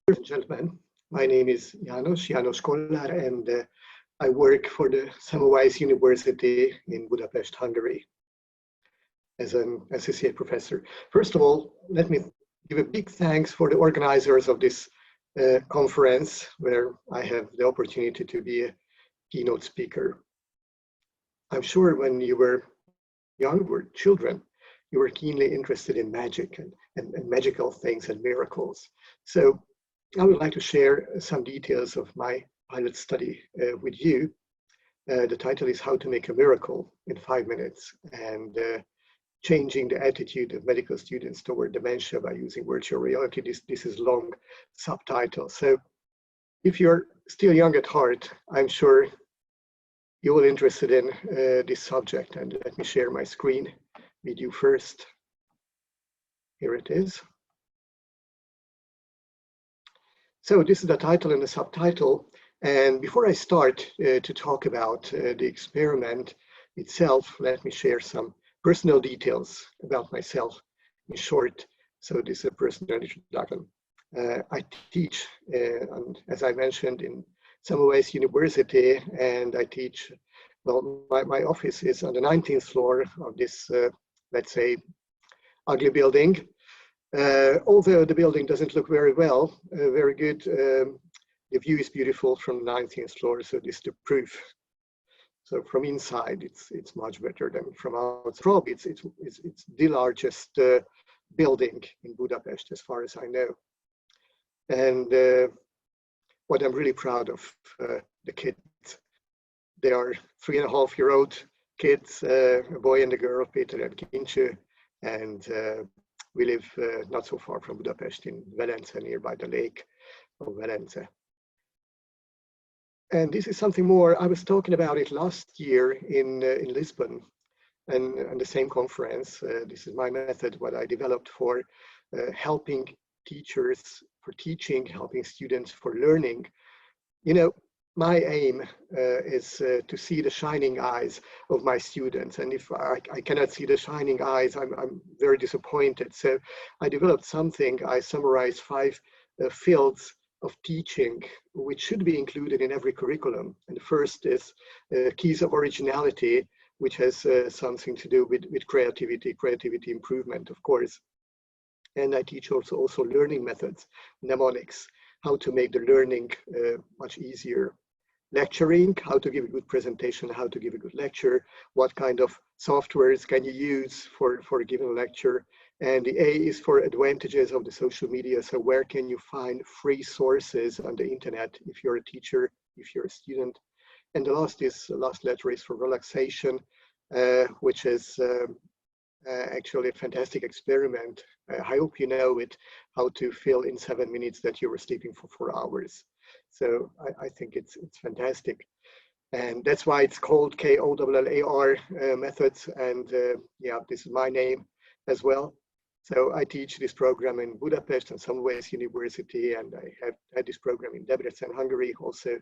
Ladies and gentlemen, my name is János Kollár, and I work for the Semmelweis University in Budapest, Hungary, as an associate professor. First of all, let me give a big thanks for the organizers of this conference, where I have the opportunity to be a keynote speaker. I'm sure when you were young, were children, you were keenly interested in magic and magical things and miracles. So I would like to share some details of my pilot study with you. The title is How to Make a Miracle in 5 Minutes, and changing the attitude of medical students toward dementia by using virtual reality. This is long subtitle. So if you're still young at heart, I'm sure you're all interested in this subject. And let me share my screen with you first. Here it is. So this is the title and the subtitle. And before I start to talk about the experiment itself, let me share some personal details about myself in short. So this is a personal introduction. I teach, and as I mentioned, in Semmelweis University, and I teach, well, my office is on the 19th floor of this, let's say, ugly building. Although the building doesn't look very well, very good, the view is beautiful from the 19th floor, so this is the proof. So from inside, it's much better than from outside. Probably it's the largest building in Budapest, as far as I know. And what I'm really proud of, the kids. They are 3.5-year-old kids, a boy and a girl, Peter and Kincső, and we live not so far from Budapest in Velence, nearby the lake of Velence. And this is something more. I was talking about it last year in Lisbon, and the same conference. This is my method, what I developed for helping teachers for teaching, helping students for learning. You know, my aim is to see the shining eyes of my students. And if I cannot see the shining eyes, I'm very disappointed. So I developed something. I summarized 5 fields of teaching, which should be included in every curriculum. And the first is keys of originality, which has something to do with creativity improvement, of course. And I teach also learning methods, mnemonics, how to make the learning much easier. Lecturing, how to give a good presentation, how to give a good lecture, what kind of softwares can you use for a given lecture. And the A is for advantages of the social media. So where can you find free sources on the internet if you're a teacher, if you're a student. And the last letter is for relaxation, which is actually a fantastic experiment. I hope you know it, how to feel in 7 minutes that you were sleeping for 4 hours. So I think it's fantastic. And that's why it's called KOLLAR methods. And yeah, this is my name as well. So I teach this program in Budapest and Semmelweis University, and I have had this program in Debrecen, Hungary, also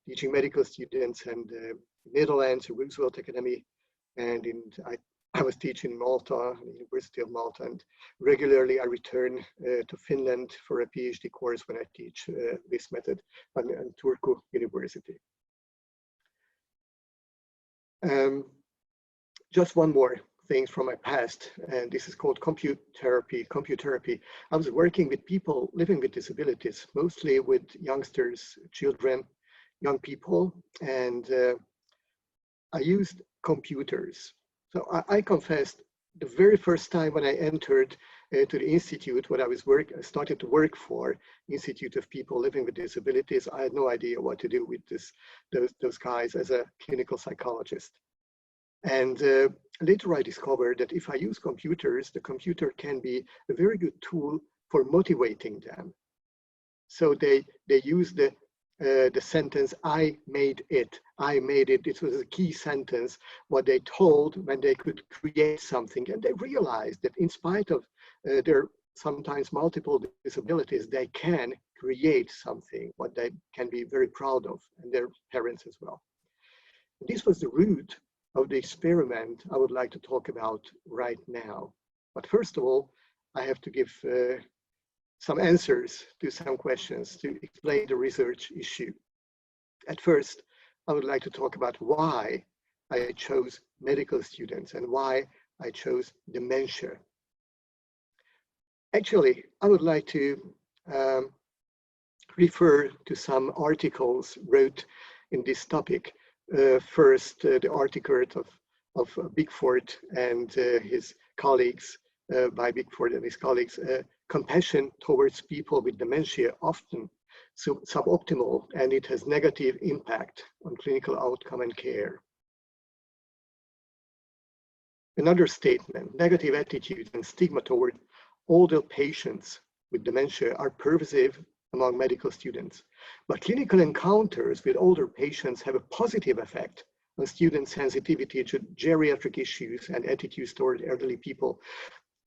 teaching medical students, and Netherlands, Roosevelt Academy, and I was teaching in Malta, the University of Malta, and regularly I return to Finland for a PhD course when I teach this method at Turku University. Just one more thing from my past, and this is called computherapy. I was working with people living with disabilities, mostly with youngsters, children, young people, and I used computers. So I confessed the very first time when I entered to the institute, when I started to work for Institute of People Living with Disabilities, I had no idea what to do with those guys as a clinical psychologist. And later I discovered that if I use computers, the computer can be a very good tool for motivating them. So they use the sentence, I made it. It was a key sentence, what they told when they could create something. And they realized that in spite of their sometimes multiple disabilities, they can create something, what they can be very proud of, and their parents as well. And this was the root of the experiment I would like to talk about right now. But first of all, I have to give some answers to some questions to explain the research issue. At first, I would like to talk about why I chose medical students and why I chose dementia. Actually, I would like to refer to some articles wrote in this topic. First, the article of Bickford and his colleagues, by Bickford and his colleagues, compassion towards people with dementia often suboptimal, and it has negative impact on clinical outcome and care. Another statement, negative attitudes and stigma toward older patients with dementia are pervasive among medical students, but clinical encounters with older patients have a positive effect on student sensitivity to geriatric issues and attitudes toward elderly people.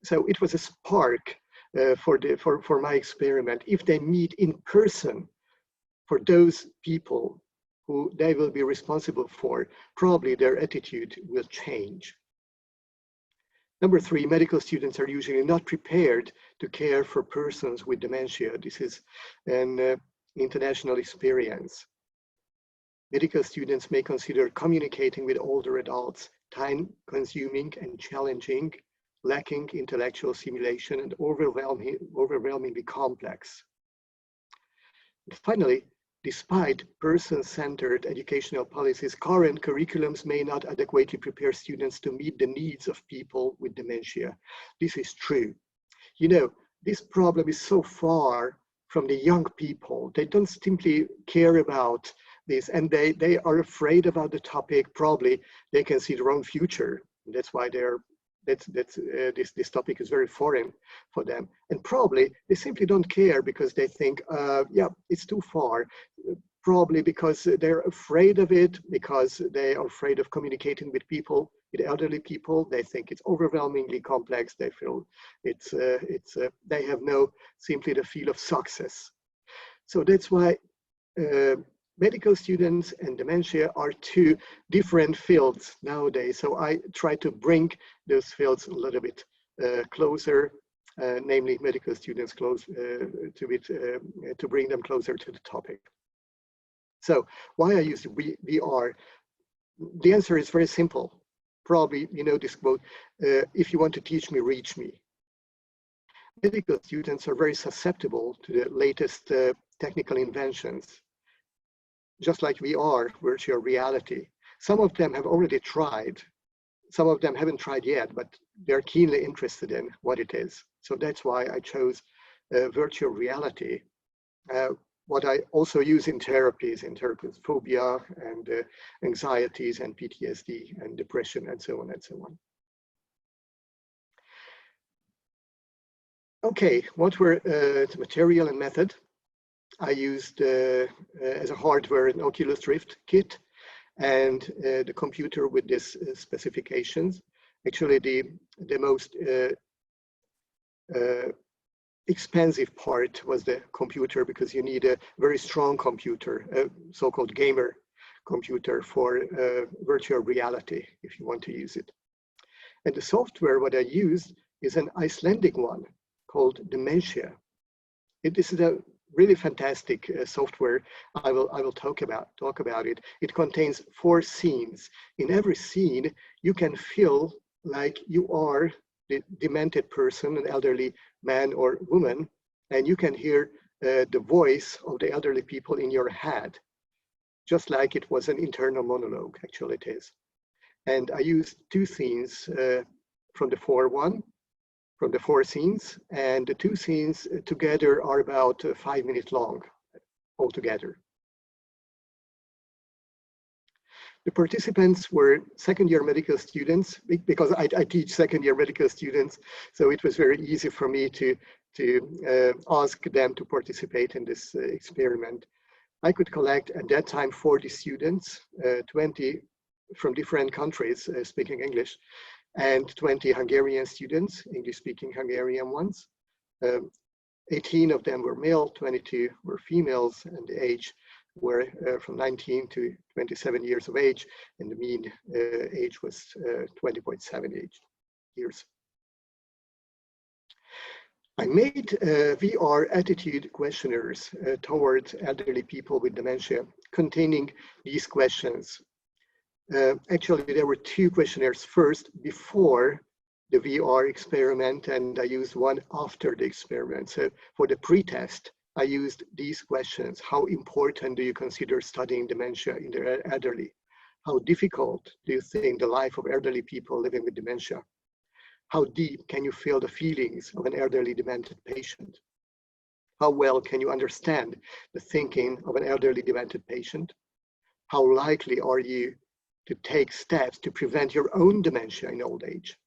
So it was a spark for my experiment. If they meet in person for those people who they will be responsible for, probably their attitude will change. Number three, medical students are usually not prepared to care for persons with dementia. This is an international experience. Medical students may consider communicating with older adults time-consuming and challenging, lacking intellectual stimulation, and overwhelmingly complex. And finally, despite person-centered educational policies, current curriculums may not adequately prepare students to meet the needs of people with dementia. This is true. You know, this problem is so far from the young people. They don't simply care about this, and they are afraid about the topic. Probably they can see their own future. That's why this topic is very foreign for them. And probably they simply don't care because they think, yeah, it's too far. Probably because they're afraid of it, because they are afraid of communicating with people, with elderly people. They think it's overwhelmingly complex. They feel they have simply the feel of success. So that's why medical students and dementia are two different fields nowadays. So I try to bring those fields a little bit closer, namely medical students to bring them closer to the topic. So why I use VR? The answer is very simple. Probably you know this quote, if you want to teach me, reach me. Medical students are very susceptible to the latest technical inventions, just like VR, virtual reality. Some of them have already tried. Some of them haven't tried yet, but they're keenly interested in what it is. So that's why I chose virtual reality. What I also use in therapies phobia and anxieties and PTSD and depression and so on and so on. Okay, what were the material and method? I used as a hardware an Oculus Rift kit and the computer with these specifications. Actually, the most expensive part was the computer, because you need a very strong computer, a so-called gamer computer for virtual reality if you want to use it. And the software what I used is an Icelandic one called Dementia. This is a really fantastic software. I will talk about it. It contains 4 scenes. In every scene, you can feel like you are the demented person, an elderly man or woman, and you can hear the voice of the elderly people in your head, just like it was an internal monologue. Actually, it is. And I used 2 scenes from the 4 scenes, and the 2 scenes together are about 5 minutes long altogether. The participants were second-year medical students, because I teach second-year medical students, so it was very easy for me to ask them to participate in this experiment. I could collect at that time 40 students, 20 from different countries speaking English, and 20 Hungarian students, English-speaking Hungarian ones. 18 of them were male, 22 were females, and the age were from 19 to 27 years of age, and the mean age was 20.7 years. I made VR attitude questionnaires towards elderly people with dementia containing these questions. Actually, there were two questionnaires, first before the VR experiment, and I used one after the experiment. So for the pre-test, I used these questions. How important do you consider studying dementia in the elderly? How difficult do you think the life of elderly people living with dementia? How deep can you feel the feelings of an elderly demented patient? How well can you understand the thinking of an elderly demented patient? How likely are you to take steps to prevent your own dementia in old age?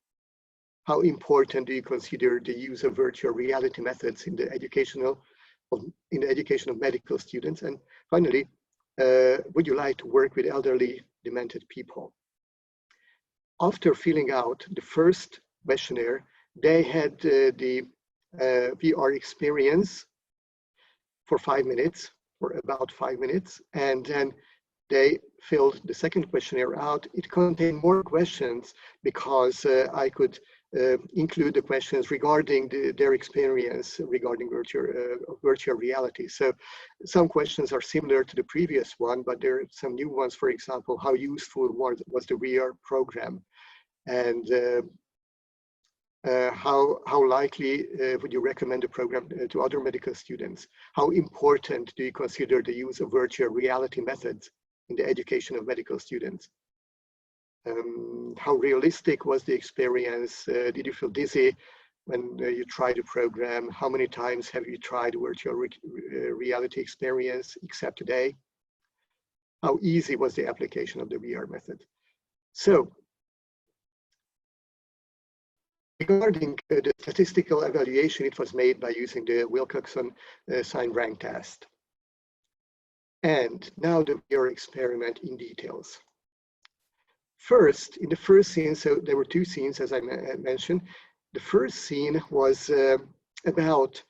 How important do you consider the use of virtual reality methods in the education of medical students? And finally, would you like to work with elderly demented people? After filling out the first questionnaire, they had the VR experience for 5 minutes, or about 5 minutes, and then they filled the second questionnaire out. It contained more questions because I could include the questions regarding their experience regarding virtual reality. So some questions are similar to the previous one, but there are some new ones. For example, how useful was the VR program? And how likely would you recommend the program to other medical students? How important do you consider the use of virtual reality methods in the education of medical students? How realistic was the experience? Did you feel dizzy when you tried the program? How many times have you tried virtual reality experience except today? How easy was the application of the VR method? So, regarding the statistical evaluation, it was made by using the Wilcoxon sign rank test. And now the VR experiment in details. First, in the first scene, so there were two scenes, as I mentioned. The first scene was about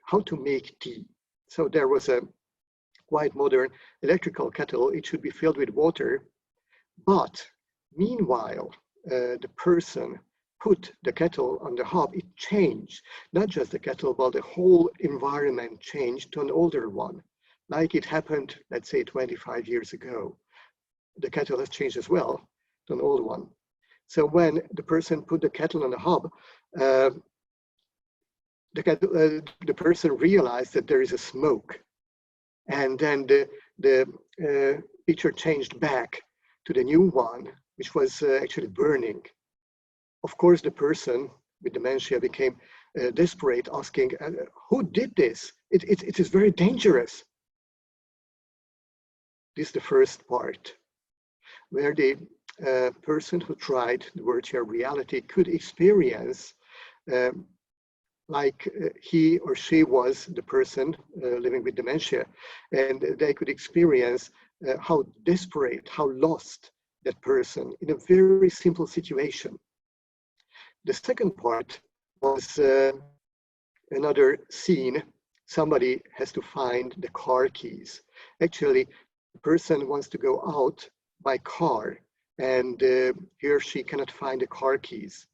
how to make tea. So there was a quite modern electrical kettle. It should be filled with water. But meanwhile, the person put the kettle on the hob, it changed. Not just the kettle, but the whole environment changed to an older one, like it happened, let's say, 25 years ago. The kettle has changed as well to an old one. So when the person put the kettle on the hob, the person realized that there is a smoke. And then the picture changed back to the new one, which was actually burning. Of course, the person with dementia became desperate, asking, who did this? It is very dangerous. This is the first part, where the person who tried the virtual reality could experience like he or she was the person living with dementia, and they could experience how desperate, how lost that person in a very simple situation. The second part was another scene. Somebody has to find the car keys. Actually, the person wants to go out by car, and he or she cannot find the car keys.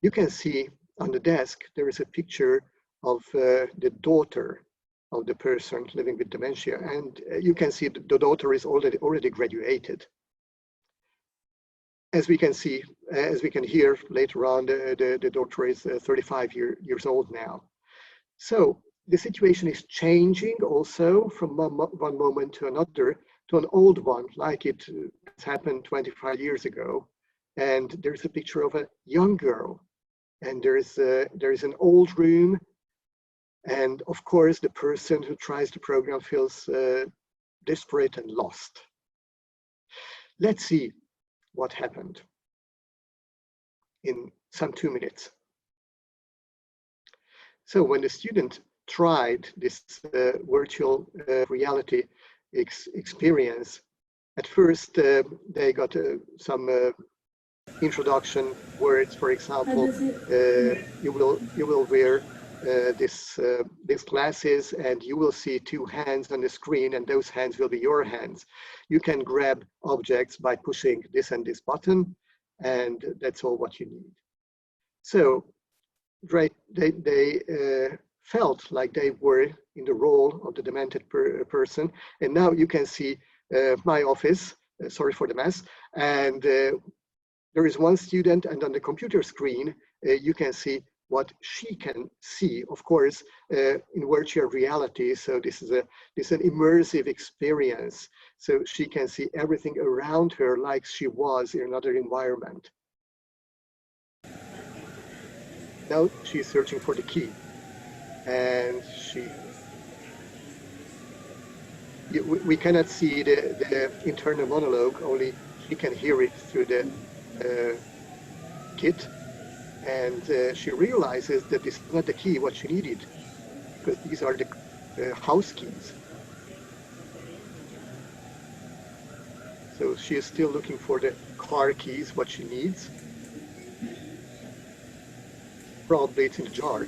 You can see on the desk, there is a picture of the daughter of the person living with dementia, and you can see the daughter is already graduated. As we can see, as we can hear later on, the daughter is 35 years old now. So the situation is changing also from one moment to another to an old one, like it has happened 25 years ago. And there's a picture of a young girl, and there is an old room. And of course, the person who tries the program feels desperate and lost. Let's see what happened in some 2 minutes. So when the student tried this virtual reality experience, at first they got some introduction words. For example, you will wear these glasses, and you will see two hands on the screen, and those hands will be your hands. You can grab objects by pushing this and this button, and that's all what you need. So right, they felt like they were in the role of the demented person. And now you can see my office, sorry for the mess, and there is one student, and on the computer screen, you can see what she can see, of course, in virtual reality. So this is an immersive experience. So she can see everything around her like she was in another environment. Now she's searching for the key, and we cannot see the internal monologue, only she can hear it through the kit. And she realizes that this is not the key what she needed, because these are the house keys. So she is still looking for the car keys, what she needs. Probably it's in the jar.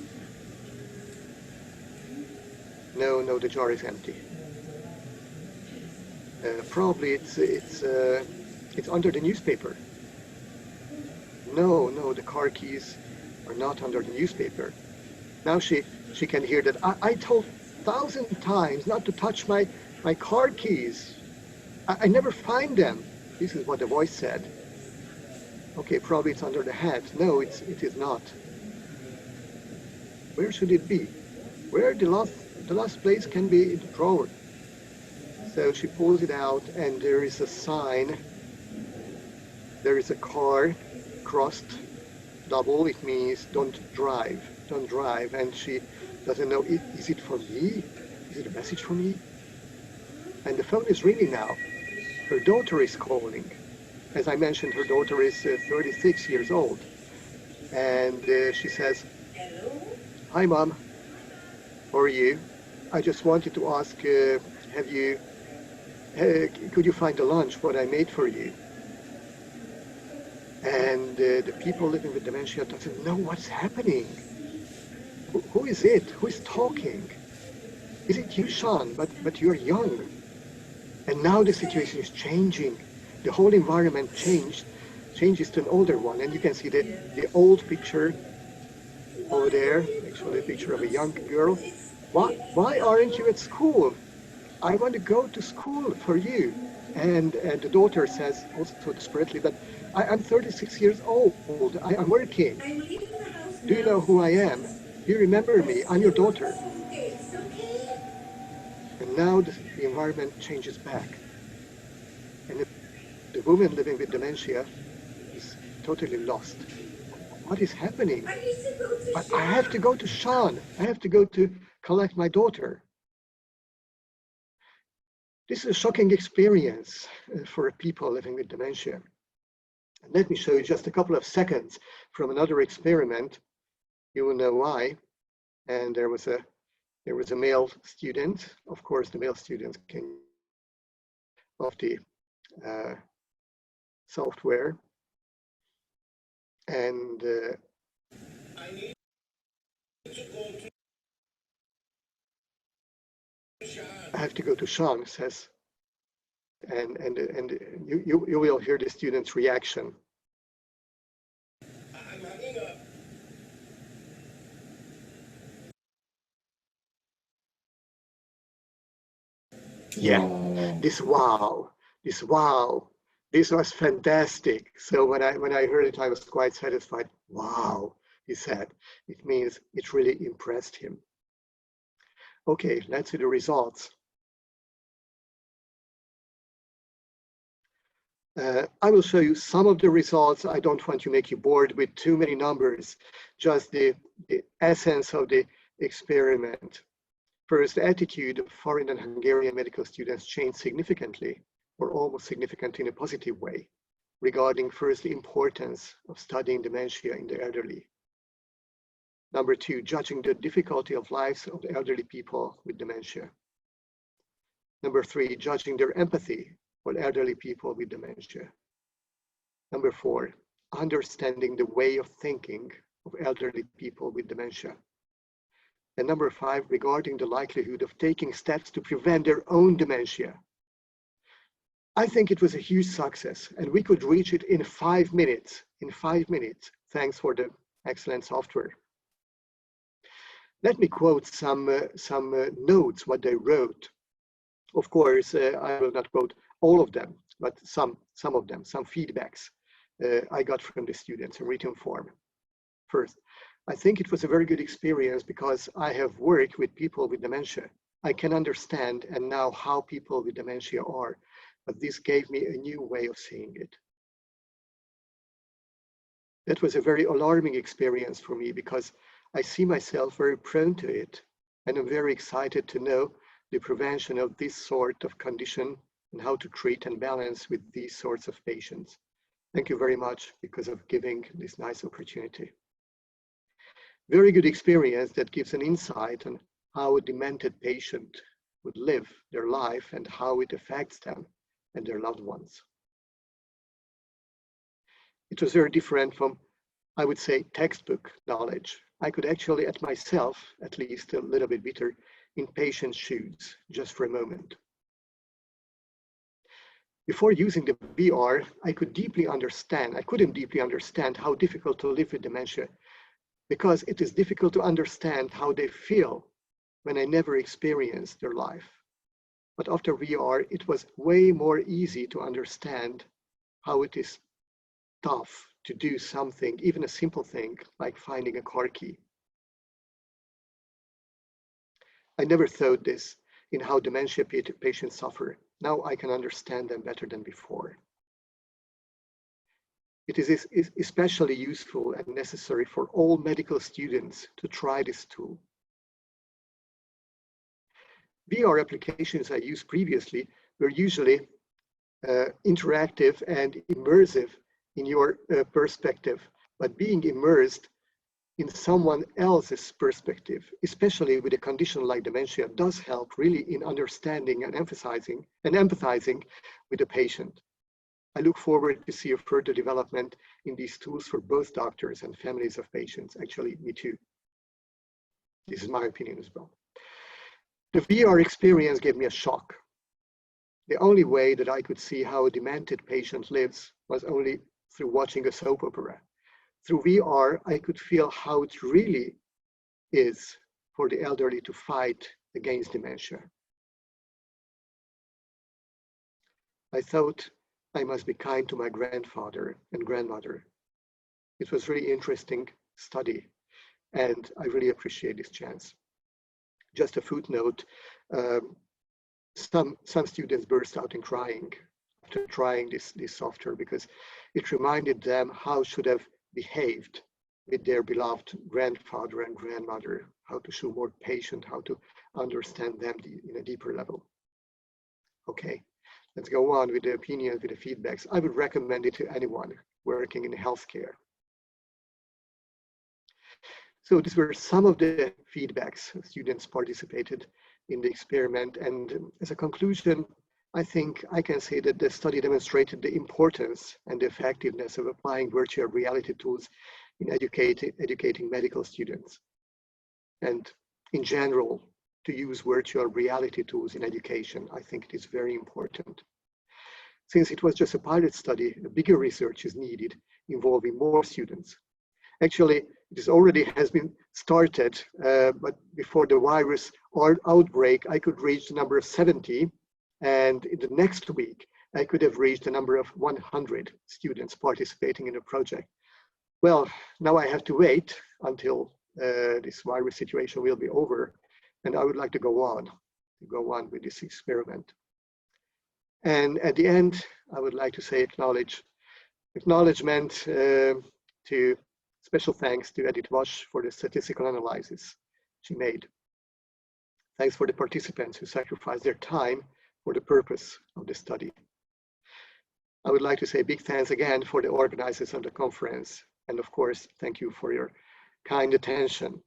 No, the jar is empty. Probably it's under the newspaper. No, the car keys are not under the newspaper. Now she can hear that I told 1,000 times not to touch my car keys. I never find them. This is what the voice said. Okay, probably it's under the hat. No, it is not. Where should it be? Where the last place can be in the drawer. So she pulls it out, and there is a sign. There is a car crossed double. It means don't drive, and she doesn't know, is it for me? Is it a message for me? And the phone is ringing now. Her daughter is calling. As I mentioned, her daughter is 36 years old, and she says, "Hi mom, how are you? I just wanted to ask, could you find the lunch what I made for you?" And the people living with dementia doesn't know what's happening. Who is it? Who is talking? Is it you, Sean? But you're young. And now the situation is changing. The whole environment changes to an older one. And you can see the old picture over there, actually a picture of a young girl. Why aren't you at school? I want to go to school for you. And the daughter says also desperately, but I'm 36 years old. I'm working. Do you know who I am? Do you remember me? I'm your daughter. And now the environment changes back. And the woman living with dementia is totally lost. What is happening? I have to go to Sean. I have to go to collect my daughter. This is a shocking experience for people living with dementia. And let me show you just a couple of seconds from another experiment. You will know why. And there was a male student. Of course, the male students came of the software. And I have to go to Sean, says, and you will hear the student's reaction. Yeah, this wow, this was fantastic. So when I heard it, I was quite satisfied. Wow, he said. It means it really impressed him. Okay, let's see the results. I will show you some of the results. I don't want to make you bored with too many numbers, just the essence of the experiment. First, the attitude of foreign and Hungarian medical students changed significantly, or almost significant in a positive way, regarding first the importance of studying dementia in the elderly. Number two, judging the difficulty of lives of the elderly people with dementia. Number three, judging their empathy for elderly people with dementia. Number four, understanding the way of thinking of elderly people with dementia. And number five, regarding the likelihood of taking steps to prevent their own dementia. I think it was a huge success, and we could reach it in 5 minutes. In 5 minutes, thanks for the excellent software. Let me quote some notes, what they wrote. Of course, I will not quote all of them, but some of them, some feedbacks I got from the students in written form. First, I think it was a very good experience because I have worked with people with dementia. I can understand and now how people with dementia are, but this gave me a new way of seeing it. That was a very alarming experience for me because I see myself very prone to it, and I'm very excited to know the prevention of this sort of condition and how to treat and balance with these sorts of patients. Thank you very much because of giving this nice opportunity. Very good experience that gives an insight on how a demented patient would live their life and how it affects them and their loved ones. It was very different from, I would say, textbook knowledge. I could actually, at myself, at least a little bit better, in patient's shoes, just for a moment. Before using the VR, I couldn't deeply understand how difficult to live with dementia, because it is difficult to understand how they feel when I never experienced their life. But after VR, it was way more easy to understand how it is tough to do something, even a simple thing like finding a car key. I never thought this in how dementia patients suffer. Now I can understand them better than before. It is especially useful and necessary for all medical students to try this tool. VR applications I used previously were usually interactive and immersive in your perspective, but being immersed in someone else's perspective, especially with a condition like dementia, does help really in understanding and empathizing with the patient. I look forward to see a further development in these tools for both doctors and families of patients. Actually, me too. This is my opinion as well. The VR experience gave me a shock. The only way that I could see how a demented patient lives was only through watching a soap opera. Through VR, I could feel how it really is for the elderly to fight against dementia. I thought I must be kind to my grandfather and grandmother. It was really interesting study, and I really appreciate this chance. Just a footnote, some students burst out in crying after trying this software because it reminded them how should have behaved with their beloved grandfather and grandmother, how to show more patience, how to understand them in a deeper level. Okay, let's go on with the opinions, with the feedbacks. I would recommend it to anyone working in healthcare. So these were some of the feedbacks. Students participated in the experiment, and as a conclusion, I think I can say that the study demonstrated the importance and the effectiveness of applying virtual reality tools in educating medical students. And in general, to use virtual reality tools in education, I think it is very important. Since it was just a pilot study, a bigger research is needed involving more students. Actually, this already has been started, but before the virus outbreak, I could reach the number of 70. And in the next week, I could have reached the number of 100 students participating in the project. Well, now I have to wait until this virus situation will be over. And I would like to go on with this experiment. And at the end, I would like to say acknowledgement to special thanks to Edith Wash for the statistical analysis she made. Thanks for the participants who sacrificed their time for the purpose of the study. I would like to say big thanks again for the organizers of the conference. And of course, thank you for your kind attention.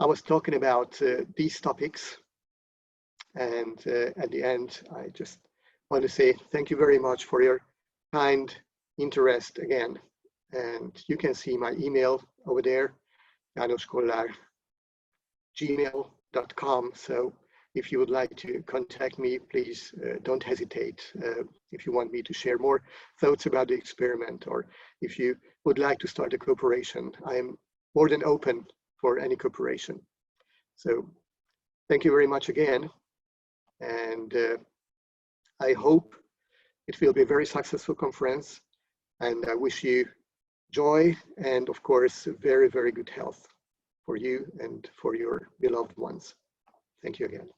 I was talking about these topics. And at the end, I just want to say thank you very much for your kind interest again. And you can see my email over there, janoskollar@gmail.com. So if you would like to contact me, please don't hesitate. If you want me to share more thoughts about the experiment, or if you would like to start a cooperation, I am more than open for any cooperation. So thank you very much again. And I hope it will be a very successful conference. And I wish you joy and, of course, very, very good health for you and for your beloved ones. Thank you again.